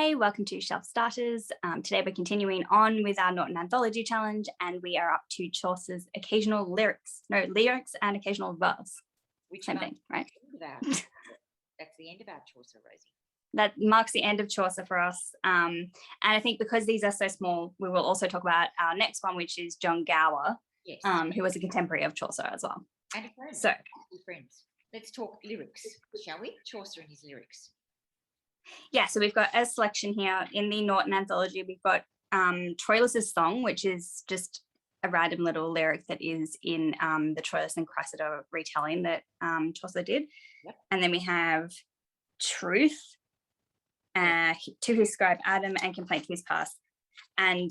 Hi, welcome to Shelf Starters. Today we're continuing on with our Norton Anthology challenge, and we are up to Chaucer's occasional lyrics and occasional verse. Which Same thing, right? That's the end of our Chaucer, Rosie. That marks the end of Chaucer for us. And I think because these are so small, we will also talk about our next one, which is John Gower, Yes. who was a contemporary of Chaucer as well. And a friend. So, friends. Let's talk lyrics, shall we? Chaucer and his lyrics. yeah, so we've got a selection here in the Norton Anthology. We've got Troilus' song, which is just a random little lyric that is in the Troilus and Cressida retelling that Chaucer did. Yep. And then we have Truth, to his scribe Adam, and Complaint to his past. And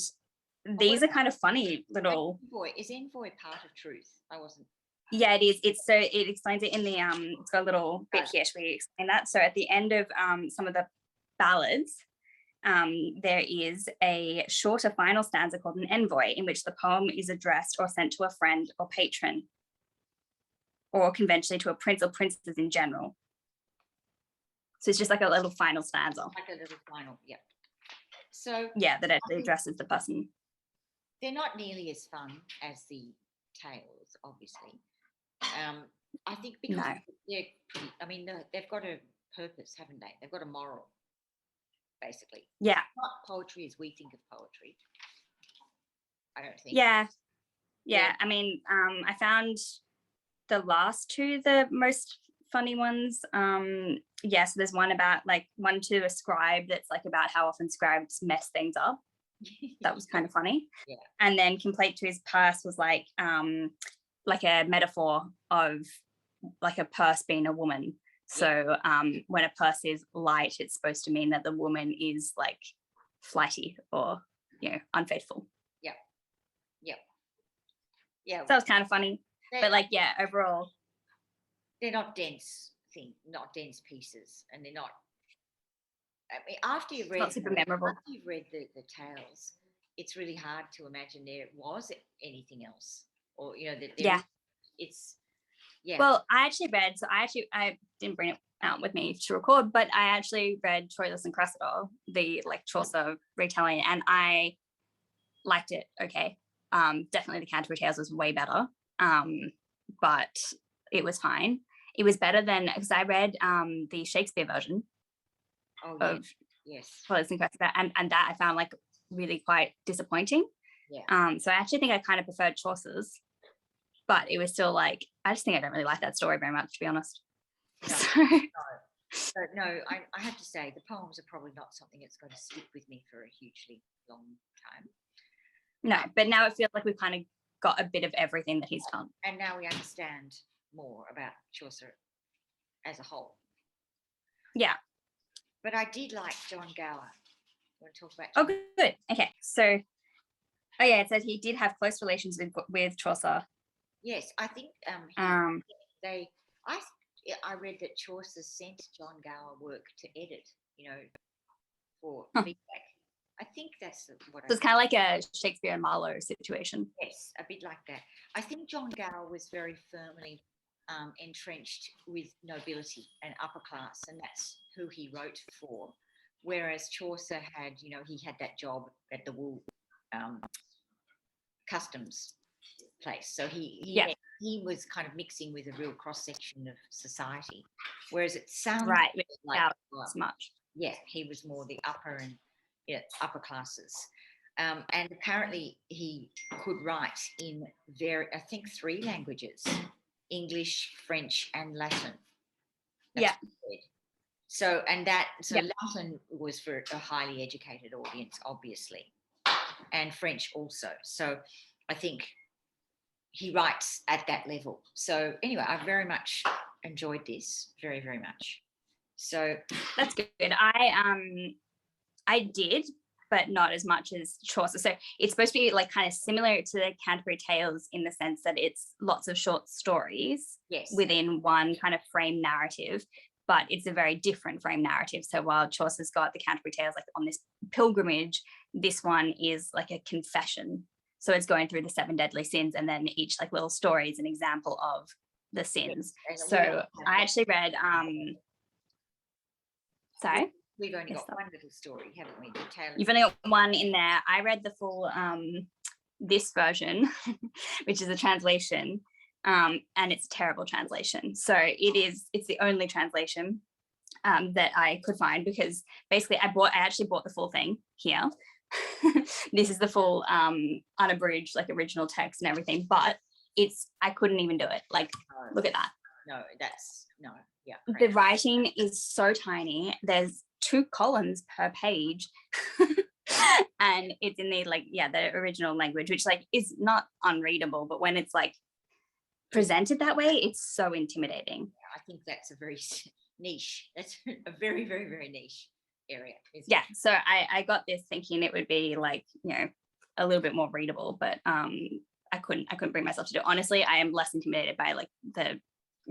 these are kind of funny little... Is envoy part of Truth? I wasn't... Yeah, it is. It explains it in the it's got a little bit here. Should we explain that? So at the end of some of the ballads, there is a shorter final stanza called an envoy, in which the poem is addressed or sent to a friend or patron, or conventionally to a prince or princesses in general. So it's just like a little final stanza. Like a little final, yeah. So yeah, that actually addresses the person. They're not nearly as fun as the tales, obviously. I think because they're pretty, I mean, they've got a purpose, haven't they? They've got a moral, basically. Yeah. It's not poetry as we think of poetry, I don't think. Yeah. I mean, I found the last two the most funny ones. So there's one about one to a scribe that's about how often scribes mess things up. That was kind of funny. Yeah. And then Complaint to his purse was like a metaphor of a purse being a woman. So when a purse is light, it's supposed to mean that the woman is flighty or unfaithful. Yeah. So that was kind of funny. But overall, they're not dense pieces, and they're not. I mean, after you've read the tales, it's really hard to imagine there was anything else, or it's. Yeah. Well, I didn't bring it out with me to record, but I actually read Troilus and Cressida, the Chaucer retelling, and I liked it. Okay. Definitely the Canterbury Tales was way better. But it was fine. It was better than, because I read the Shakespeare version of Troilus and Cressida, and that I found really quite disappointing. Yeah. So I actually think I kind of preferred Chaucer's, but it was still I just think I don't really like that story very much, to be honest. No, I have to say the poems are probably not something that's going to stick with me for a hugely long time. No, but now it feels like we've kind of got a bit of everything that he's done. And now we understand more about Chaucer as a whole. Yeah. But I did like John Gower. You want to talk about John? Oh, good. Okay. So, it says he did have close relations with Chaucer. Yes, I think I read that Chaucer sent John Gower work to edit, for feedback. I think that's what so it's kind of like a Shakespeare and Marlowe situation. Yes, a bit like that. I think John Gower was very firmly entrenched with nobility and upper class, and that's who he wrote for. Whereas Chaucer had, he had that job at the wool customs place. So he was kind of mixing with a real cross-section of society. Whereas it sounds as much. Yeah, he was more the upper classes. And apparently he could write in I think 3 languages, English, French, and Latin. So Latin was for a highly educated audience, obviously, and French also. So I think he writes at that level. So anyway, I very much enjoyed this, very, very much. So that's good. I did, but not as much as Chaucer. So it's supposed to be kind of similar to the Canterbury Tales in the sense that it's lots of short stories within one kind of frame narrative, but it's a very different frame narrative. So while Chaucer's got the Canterbury Tales on this pilgrimage, this one is a confession. So it's going through the 7 deadly sins, and then each little story is an example of the sins. So I actually read, sorry? We've only Yes, got one little story, haven't we? The tale. You've only got one in there. I read the full this version, which is a translation, and it's a terrible translation. So it's the only translation that I could find, because basically I actually bought the full thing here. This is the full unabridged, like, original text and everything, but I couldn't even do it. Like, look at that. No, that's no. Yeah. The writing is so tiny. There's 2 columns per page. And it's in the the original language, which like is not unreadable, but when it's like presented that way, it's so intimidating. I think that's a very niche. That's a very, very, very niche area. Yeah. So I got this thinking it would be like, a little bit more readable, but I couldn't bring myself to do it. Honestly, I am less intimidated by like the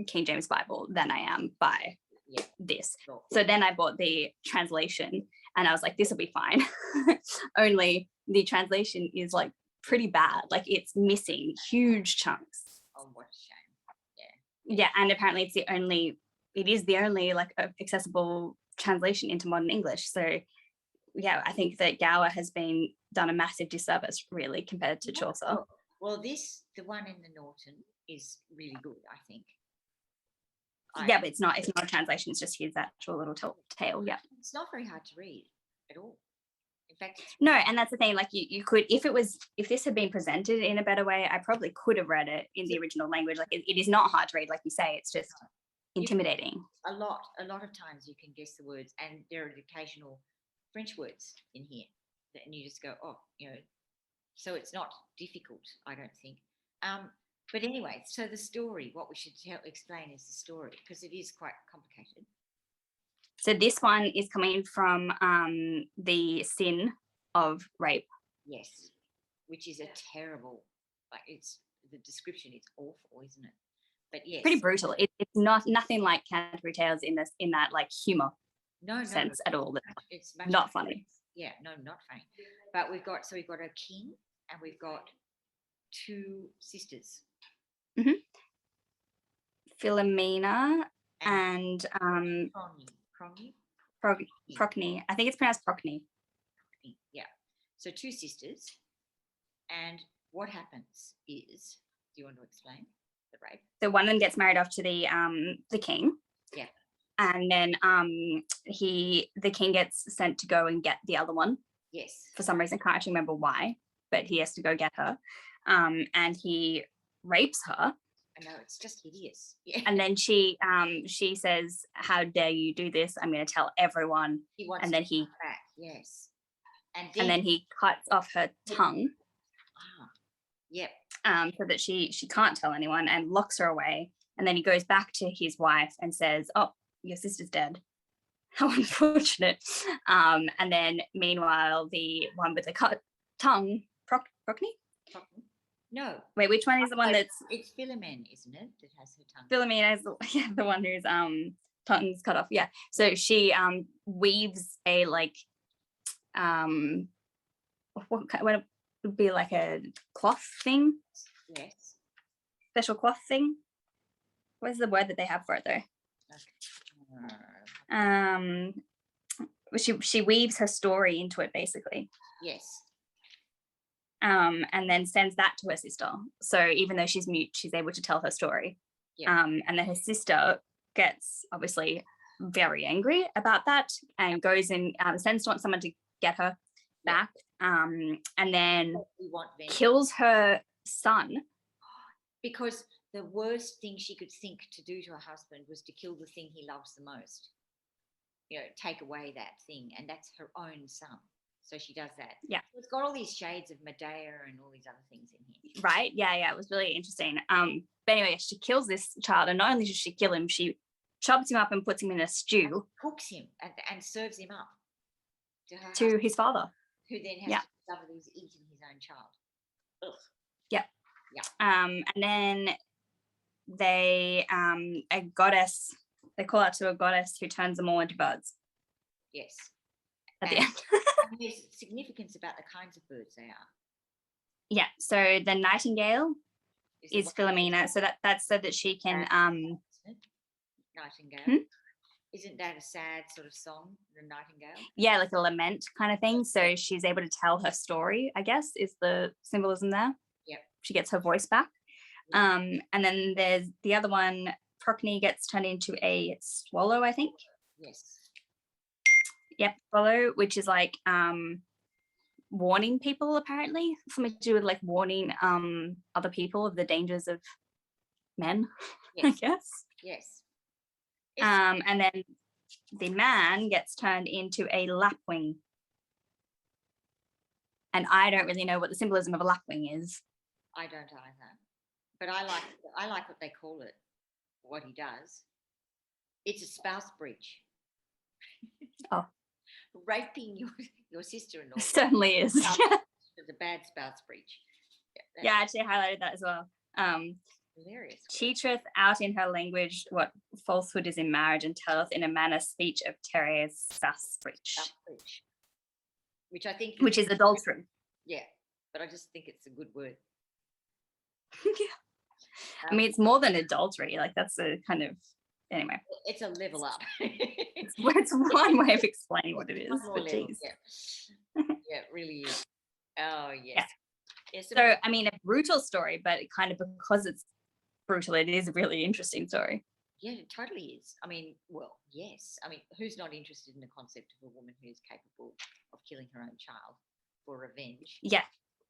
King James Bible than I am by this. Sure. So then I bought the translation and I was like, this will be fine. Only the translation is like pretty bad. Like, it's missing huge chunks. Oh, what a shame. Yeah. And apparently it is the only like accessible translation into modern English. So yeah, I think that Gower has been done a massive disservice really compared to Chaucer. Well, the one in the Norton is really good, I think. Yeah, but it's not a translation. It's just his actual little tale. Yeah, it's not very hard to read at all. In fact, no, and that's the thing. Like, you could, if this had been presented in a better way, I probably could have read it in the original language. Like, it is not hard to read, like you say. It's just intimidating. A lot of times you can guess the words, and there are occasional French words in here, and you just go, so it's not difficult, I don't think. But anyway, so the story, what we should explain is the story, because it is quite complicated. So this one is coming from the sin of rape. Yes, which is a terrible, it's the description is awful, isn't it? But yes, pretty brutal. It's nothing like Canterbury Tales in that like humor sense at all. It's not funny. Yeah, no, not funny. But we've got a king and we've got 2 sisters. Mm-hmm. Philomena and Procne. I think it's pronounced Procne. Yeah. So 2 sisters, and what happens is, do you want to explain the rape? So one of them gets married off to the king. Yeah. And then the king gets sent to go and get the other one. Yes. For some reason, can't actually remember why, but he has to go get her. And he rapes her. I know, it's just hideous. Yeah. And then she says, "How dare you do this? I'm going to tell everyone." He wants and then he back. Yes. And then he cuts off her tongue. Yep. So that she can't tell anyone, and locks her away. And then he goes back to his wife and says, "Oh, your sister's dead. How unfortunate." And then meanwhile, the one with the cut tongue, Procne? No. Wait, which one is the one that's... It's Philomena, isn't it? That has her tongue. Philomena is the one whose tongue's cut off. Yeah. So she weaves a like what would be like a cloth thing? Yes. Special cloth thing. What is the word that they have for it though? She weaves her story into it basically. Yes. And then sends that to her sister. So even though she's mute, she's able to tell her story. Yeah. And then her sister gets obviously very angry about that and goes and sends someone to get her back. And then kills her son. Because the worst thing she could think to do to her husband was to kill the thing he loves the most. Take away that thing, and that's her own son. So she does that. Yeah. So it's got all these shades of Medea and all these other things in here. Right. Yeah. It was really interesting. But anyway, she kills this child, and not only does she kill him, she chops him up and puts him in a stew. And cooks him and serves him up to his father. Who then has to discover that he's eating his own child. Ugh. Yeah. Yeah. And then they a goddess, they call out to a goddess who turns them all into birds. Yes. At the end. And there's significance about the kinds of birds they are. Yeah. So the nightingale is Philomena. So that's so that she can Nightingale. Isn't that a sad sort of song, the Nightingale? Yeah, like a lament kind of thing. So she's able to tell her story, I guess, is the symbolism there. Yep. She gets her voice back. And then there's the other one, Prockney gets turned into a swallow, I think. Yes. Yep, swallow, which is like warning people, apparently. Something to do with like warning other people of the dangers of men, Yes. I guess. Yes. And then the man gets turned into a lapwing. And I don't really know what the symbolism of a lapwing is. I don't either. But I like what they call it, what he does. It's a spouse breach. Oh. Raping your sister-in-law. It certainly is. It's a bad spouse breach. Yeah, I actually highlighted that as well. Hilarious. Teacheth out in her language what falsehood is in marriage, and telleth in a manner speech of Tere's spouse breach. Which is adultery. Yeah, but I just think it's a good word. Yeah. I mean, it's more than adultery. Like, that's a kind of, anyway. It's a level up. it's one way of explaining what it is. But geez. Yeah, it really is. Oh, yes. Yeah. Yes, so, I mean, a brutal story, but it kind of, because it's brutal, it is a really interesting story. Yeah, it totally is. I mean, well, yes. I mean, who's not interested in the concept of a woman who's capable of killing her own child for revenge? Yeah,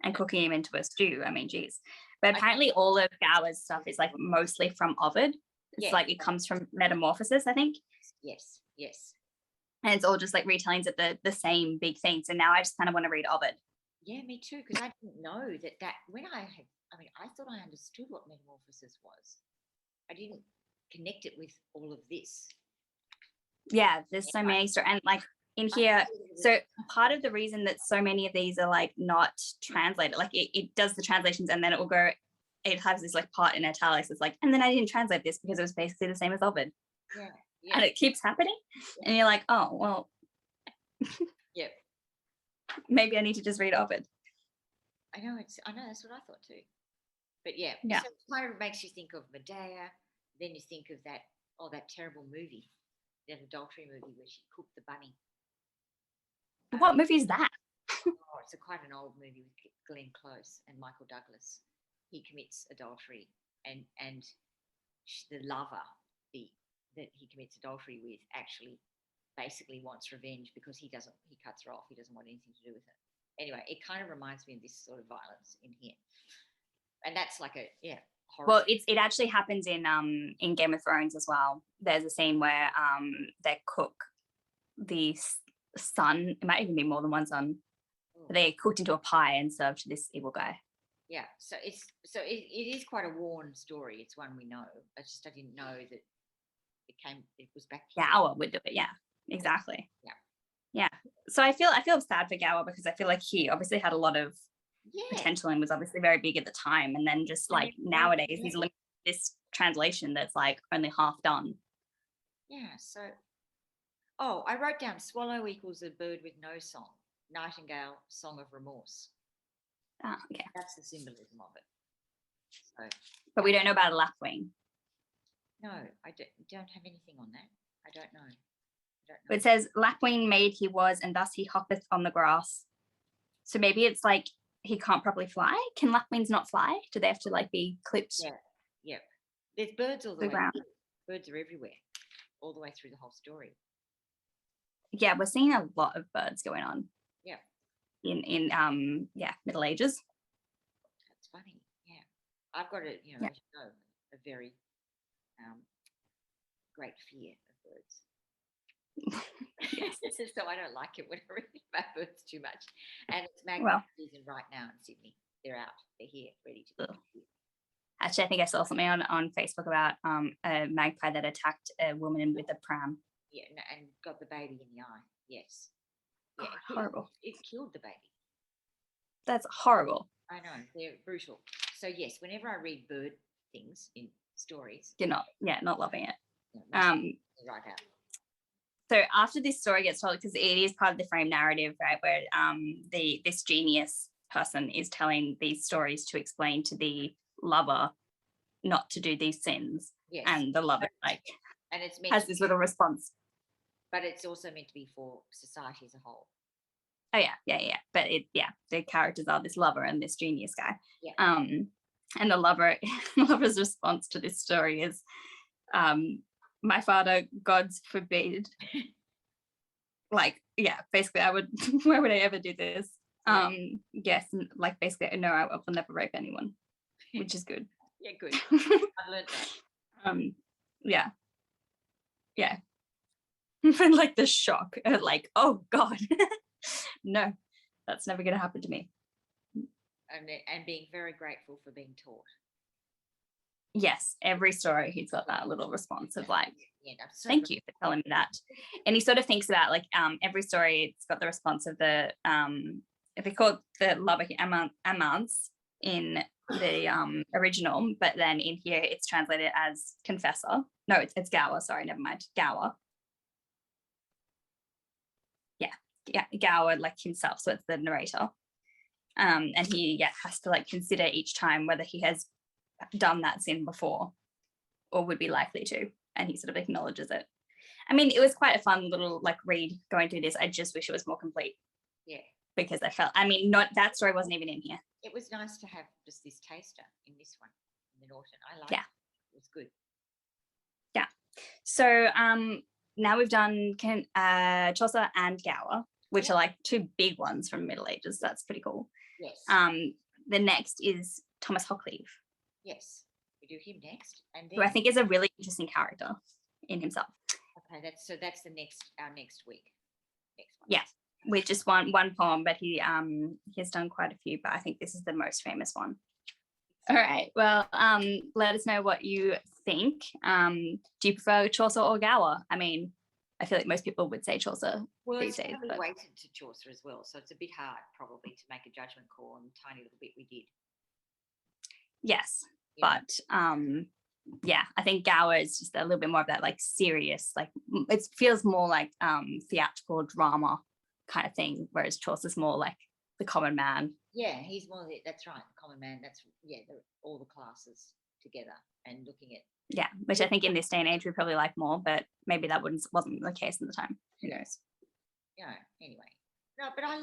and cooking him into a stew. I mean, geez. But apparently all of Gower's stuff is like mostly from Ovid. It's like it comes from Metamorphosis, I think. Yes, yes. And it's all just like retellings of the same big thing. So now I just kind of want to read Ovid. Yeah, me too, because I didn't know that when I thought I understood what Metamorphosis was. I didn't connect it with all of this. Yeah, there's so many stories. And like in here, so part of the reason that so many of these are like not translated, like it does the translations and then it will go, it has this like part in italics. It's like, and then I didn't translate this because it was basically the same as Ovid. Yeah. And it keeps happening. And you're like, oh, well. Yeah. Maybe I need to just read Ovid. I know, that's what I thought too. But yeah. So it kind of makes you think of Medea. Then you think of that terrible movie, that adultery movie where she cooked the bunny. What movie is that? It's quite an old movie with Glenn Close and Michael Douglas. He commits adultery, and the lover that he commits adultery with actually basically wants revenge because he cuts her off. He doesn't want anything to do with her. Anyway, it kind of reminds me of this sort of violence in here, and that's like horror. Well, it actually happens in Game of Thrones as well. There's a scene where they cook the son. It might even be more than one son. They cooked into a pie and served to this evil guy. Yeah, so it is quite a worn story. It's one we know. I didn't know that it was back here. Gower would do it. Yeah, exactly. Yeah. So I feel sad for Gower because I feel like he obviously had a lot of potential and was obviously very big at the time, and then just like nowadays he's looking at this translation that's like only half done. Yeah. So, I wrote down swallow equals a bird with no song. Nightingale, song of remorse. Ah, okay. That's the symbolism of it. So, but we don't know about a lapwing. No, I don't have anything on that. I don't know. But it says lapwing made he was, and thus he hoppeth on the grass. So maybe it's like he can't properly fly. Can lapwings not fly? Do they have to like be clipped? Yeah. There's birds all the way. Ground. Birds are everywhere, all the way through the whole story. Yeah, we're seeing a lot of birds going on. Yeah. In Middle Ages. That's funny. Yeah, I've got a very great fear of birds. So I don't like it when I read about birds too much. And it's magpie season right now in Sydney. They're out. They're here, ready to go. Actually, I think I saw something on Facebook about a magpie that attacked a woman with a pram. Yeah, and got the baby in the eye. Yes. Yeah, horrible. It killed the baby. That's horrible. I know, they're brutal. So yes, whenever I read bird things in stories, you're not loving it. Right out. So after this story gets told, because it is part of the frame narrative, right, where this genius person is telling these stories to explain to the lover not to do these sins, and the lover has this little response. but it's also meant to be for society as a whole. Oh yeah. But the characters are this lover and this genius guy. Yeah. And the lover's response to this story is, my father, God's forbid. Like, yeah, basically I would, why would I ever do this? Yes, like basically, no, I will never rape anyone, which is good. Yeah, good. I've learned that. Yeah. And like the shock, like, oh God, no, that's never going to happen to me. And being very grateful for being taught. Yes, every story he's got that little response of like, thank you for telling me that. And he sort of thinks about like every story, it's got the response of the if they call it the lover amants in the original, but then in here it's translated as confessor. No, it's Gower, sorry, never mind. Gower. Yeah, Gower, like himself, so it's the narrator. And he has to like consider each time whether he has done that sin before or would be likely to, and he sort of acknowledges it. I mean, it was quite a fun little like read going through this. I just wish it was more complete. Yeah, because I felt, I mean, not that story wasn't even in here. It was nice to have just this taster in this one, in the Norton. I liked it. It was good. Yeah. So now we've done Chaucer and Gower, which are like two big ones from Middle Ages. That's pretty cool. Yes. The next is Thomas Hoccleve. Yes, we do him next, and then, who I think is a really interesting character in himself. Okay, that's our next week. Next one. Yeah, with just one poem, but he has done quite a few, but I think this is the most famous one. All right, well, let us know what you think. Do you prefer Chaucer or Gower? I mean, I feel like most people would say Chaucer these days. Well, it's weighted to Chaucer as well, so it's a bit hard probably to make a judgment call on the tiny little bit we did. Yes, yeah. But I think Gower is just a little bit more of that like serious, like it feels more like theatrical drama kind of thing, whereas Chaucer's more like the common man. Yeah, he's more, that's right, the common man. That's, all the classes together and looking at. Yeah, which I think in this day and age we probably like more, but maybe that wasn't the case in the time. Who knows? Yeah, anyway. No, but I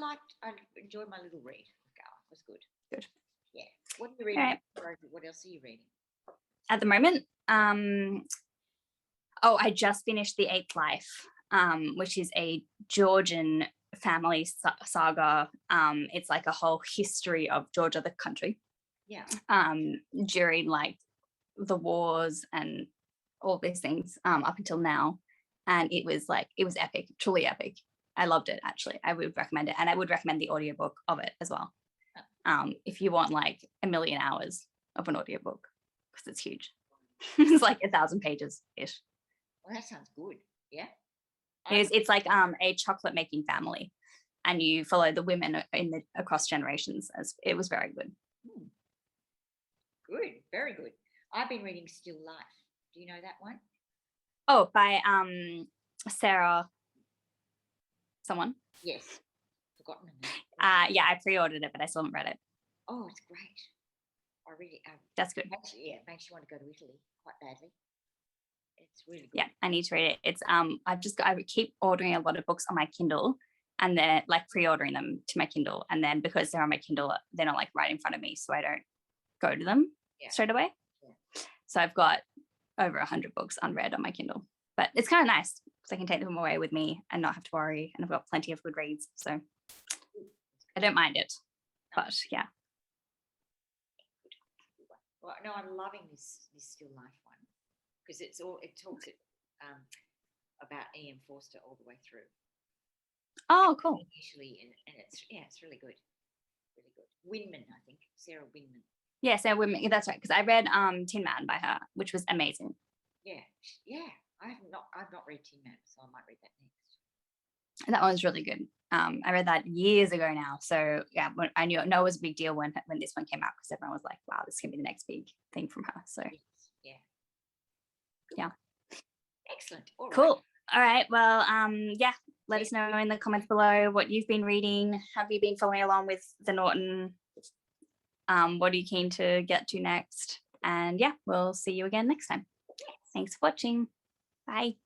enjoyed my little read of Gower. It was good. Good. Yeah. What are you reading? Right. What else are you reading? At the moment, I just finished The Eighth Life, which is a Georgian family saga. It's like a whole history of Georgia, the country. Yeah. During like the wars and all these things up until now. And it was epic, truly epic. I loved it, actually. I would recommend it. And I would recommend the audiobook of it as well. If you want like 1 million hours of an audiobook, because it's huge. It's like 1,000 pages-ish. Well, that sounds good. Yeah. It's like a chocolate making family, and you follow the women across generations. As it was very good. Good, very good. I've been reading Still Life. Do you know that one? Oh, by Sarah someone. Yes. Forgotten her name. I pre-ordered it, but I still haven't read it. Oh, it's great. I really that's good. Actually, it makes you want to go to Italy quite badly. It's really good. Yeah, I need to read it. It's I keep ordering a lot of books on my Kindle, and then like pre-ordering them to my Kindle, and then because they're on my Kindle, they're not like right in front of me, so I don't go to them straight away. Yeah. So I've got over 100 books unread on my Kindle, but it's kind of nice because I can take them away with me and not have to worry, and I've got plenty of good reads, so I don't mind it. But yeah. Well, no, I'm loving this Still Life one because it talks about E.M. Forster all the way through. Oh, cool. Initially, and it's really good, really good. Winman, I think, Sarah Winman. Yeah, Sarah Winman. That's right. Because I read Tin Man by her, which was amazing. Yeah. I've not read Tin Man, so I might read that next. That one was really good. I read that years ago now. So yeah, I knew it was a big deal when this one came out because everyone was like, wow, this can be the next big thing from her. So yes. Yeah. Excellent. All cool. Right. All right. Well, let us know in the comments below what you've been reading. Have you been following along with the Norton? What are you keen to get to next? And yeah, we'll see you again next time. Thanks for watching. Bye.